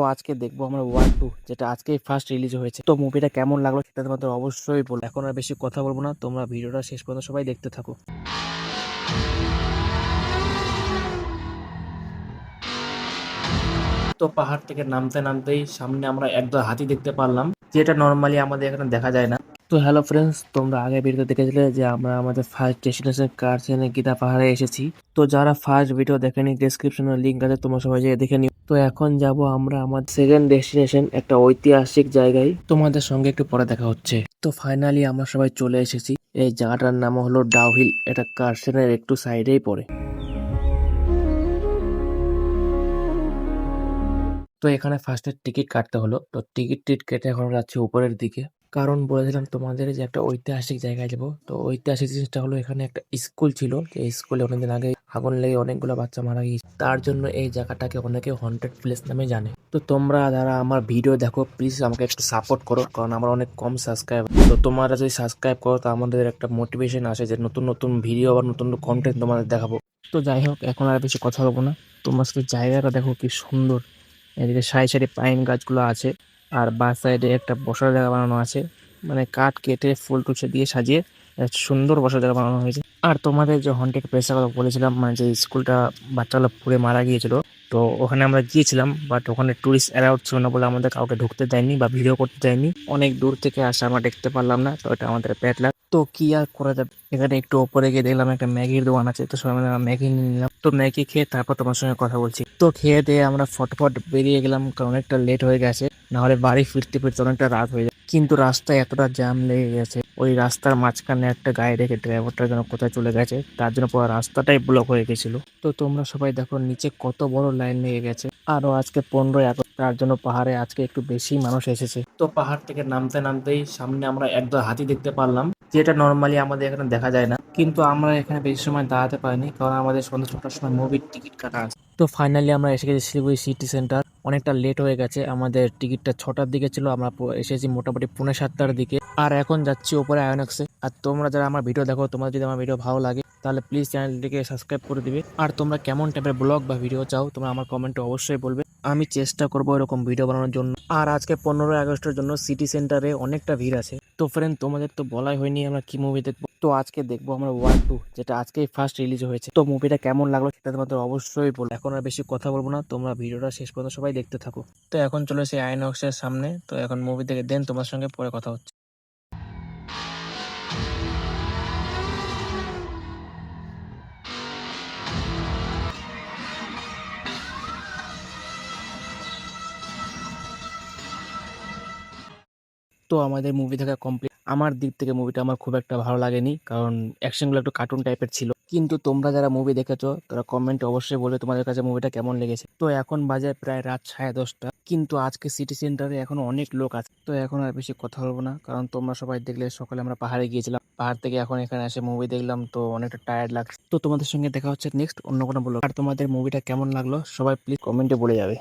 তো আজকে দেখবো আমরা ওয়ার টু, যেটা আজকেই ফার্স্ট রিলিজ হয়েছে। তো মুভিটা কেমন লাগলো সেটা তোমাদের অবশ্যই বলো। এখন আর বেশি কথা বলবো না, তোমরা ভিডিওটা শেষ পর্যন্ত সবাই দেখতে থাকো। তো পাহাড় থেকে নামতে নামতেই সামনে আমরা একদম হাতি দেখতে পারলাম, যেটা নর্মালি আমাদের এখানে দেখা যায় না। তো হ্যালো ফ্রেন্ডস, তোমরা আগে ভিডিও দেখেছিলে যে আমরা আমাদের ফার্স্ট ডেস্টিনেশন কার্সেনে গীতা পাহাড়ে এসেছি। তো যারা ফার্স্ট ভিডিও দেখেনি, ডেসক্রিপশনে লিংক আছে, তোমরা সবাই যেয়ে দেখে নিও। তো এখন যাব আমরা আমার সেকেন্ড ডেস্টিনেশন, একটা ঐতিহাসিক জায়গায়। তোমাদের সঙ্গে একটু পরে দেখা হচ্ছে। তো ফাইনালি আমরা সবাই চলে এসেছি। এই জায়গাটার নাম হলো ডাউহিল। এটা কার্সেনের একটু সাইডেই পড়ে। তো এখানে ফার্স্টে টিকিট কাটতে হলো। তো টিকিট কেটে এখন যাচ্ছি উপরের দিকে, কারণ বলেছিলাম তোমাদের যে একটা ঐতিহাসিক জায়গায় যাবো। তো ঐতিহাসিক জিনিসটা হলো, এখানে একটা স্কুল ছিল, যে স্কুলে অনেকদিন আগে আগুন লেগে অনেকগুলো বাচ্চা মারা গিয়েছে। তার জন্য এই জায়গাটাকে অনেকে হন্টেড প্লেস নামে জানে। তো তোমরা যারা আমার ভিডিও দেখো, প্লিজ আমাকে একটু সাপোর্ট করো, কারণ আমার অনেক কম সাবস্ক্রাইব। তো তোমরা যদি সাবস্ক্রাইব করো, তো আমাদের একটা মোটিভেশন আসে যে নতুন নতুন ভিডিও বা নতুন কন্টেন্ট তোমাদের দেখাবো। তো যাই হোক, এখন আর বেশি কথা বলবো না। তোমরা শুধু জায়গাটা দেখো কি সুন্দর। এদিকে সারি সারি পাইন গাছগুলো আছে, আর বাঁ সাইডে একটা বসার জায়গা বানানো আছে, মানে কাঠ কেটে ফুল টুসে দিয়ে সাজিয়ে একটা সুন্দর বসার জায়গা বানানো হয়েছে। আর তোমাদের যে হন্টেড প্লেসের কথা বলেছিলাম, মানে যে স্কুলটা বাচ্চাগুলো পুড়ে মারা গিয়েছিল, তো ওখানে আমরা গিয়েছিলাম, বাট ওখানে টুরিস্ট অ্যালাউড ছিল না বলে আমাদের কাউকে ঢুকতে দেয়নি বা ভিডিও করতে দেয়নি। অনেক দূর থেকে আসা, আমরা দেখতে পারলাম না, তো এটা আমাদের ব্যাড লাক। তো কি আর করা যাবে। এখানে একটু ওপরে গিয়ে দেখলাম একটা ম্যাগির দোকান আছে, তো সবাই মিলে ম্যাগি নিয়ে নিলাম। তো ম্যাগি খেয়ে তারপর তোমার সঙ্গে কথা বলছি। তো খেয়ে দিয়ে আমরা ফটফট বেরিয়ে গেলাম, কারণ অনেকটা লেট হয়ে গেছে। না হলে বাড়ি ফিরতে ফিরতে অনেকটা রাত হয়ে যায়। কিন্তু রাস্তায় এতটা জ্যাম লেগে গেছে, ওই রাস্তার মাঝখানে একটা গাড়ি রেখে ড্রাইভারটা যেন কোথায় চলে গেছে, তার জন্য পুরো রাস্তাটাই ব্লক হয়ে গেছিল। তো তোমরা সবাই দেখো নিচে কত বড় লাইন লেগে গেছে। আরো আজকে 15ই আগস্ট, তার জন্য পাহাড়ে আজকে একটু বেশি মানুষ এসেছে। তো পাহাড় থেকে নামতে নামতেই সামনে আমরা একদম হাতি দেখতে পারলাম, যেটা নর্মালি আমাদের এখানে দেখা যায় না। কিন্তু আমরা এখানে বেশি সময় দাঁড়াতে পারিনি, কারণ আমাদের সন্ধ্যা 6টার সময় মুভির টিকিট কাটা আছে। তো ফাইনালি আমরা এসে গেছি শিলিগুড়ি সিটি সেন্টার। অনেকটা লেট হয়ে গেছে, আমাদের টিকিটটা 6টার দিকে ছিল, আমরা এসেছি মোটামুটি 6:45টার দিকে। আর এখন যাচ্ছি উপরে আয়োনক্সে। আর তোমরা যারা আমার ভিডিও দেখো, তোমার যদি আমার ভিডিও ভালো লাগে, তাহলে প্লিজ চ্যানেলটিকে সাবস্ক্রাইব করে দিবে। আর তোমরা কেমন টাইপের ব্লগ বা ভিডিও চাও, তোমরা আমার কমেন্টে অবশ্যই বলবে, আমি চেষ্টা করবো এরকম ভিডিও বানানোর জন্য। আর আজকে 15ই আগস্টের জন্য সিটি সেন্টারে অনেকটা ভিড় আছে। তো ফ্রেন্ড, তোমাদের তো বলাই হয়নি আমরা কি মুভি দেখবো। তো আজকে দেখবো আমরা ওয়ার টু, যেটা আজকেই ফার্স্ট রিলিজ হয়েছে। তো মুভিটা কেমন লাগলো সেটা তোমাদের অবশ্যই বলো। এখন আর বেশি কথা বলবো না, তোমরা ভিডিওটা শেষ পর্যন্ত সবাই দেখতে থাকো। তো এখন চলে এসে আইনক্সের সামনে। তো এখন মুভি দেখে দেন তোমার সঙ্গে পরে কথা হচ্ছে। তো আমাদের মুভি দেখা কমপ্লিট। আমার দিক থেকে মুভিটা আমার খুব একটা ভালো লাগেনি, কারণ অ্যাকশনগুলো একটু কার্টুন টাইপের ছিল। কিন্তু তোমরা যারা মুভি দেখেছো, তারা কমেন্টে অবশ্যই বলবে তোমাদের কাছে মুভিটা কেমন লেগেছে। তো এখন বাজে প্রায় রাত 10:30, কিন্তু আজকে সিটি সেন্টারে এখনো অনেক লোক আছে। তো এখন আর বেশি কথা বলবো না, কারণ তোমরা সবাই দেখলে সকালে আমরা পাহাড়ে গিয়েছিলাম, পাহাড় থেকে এখন এখানে এসে মুভি দেখলাম, তো অনেকটা টায়ার্ড লাগছে। তো তোমাদের সঙ্গে দেখা হচ্ছে নেক্সট অন্য কোনো ব্লগ। আর তোমাদের মুভিটা কেমন লাগলো সবাই প্লিজ কমেন্টে বলে যাবে।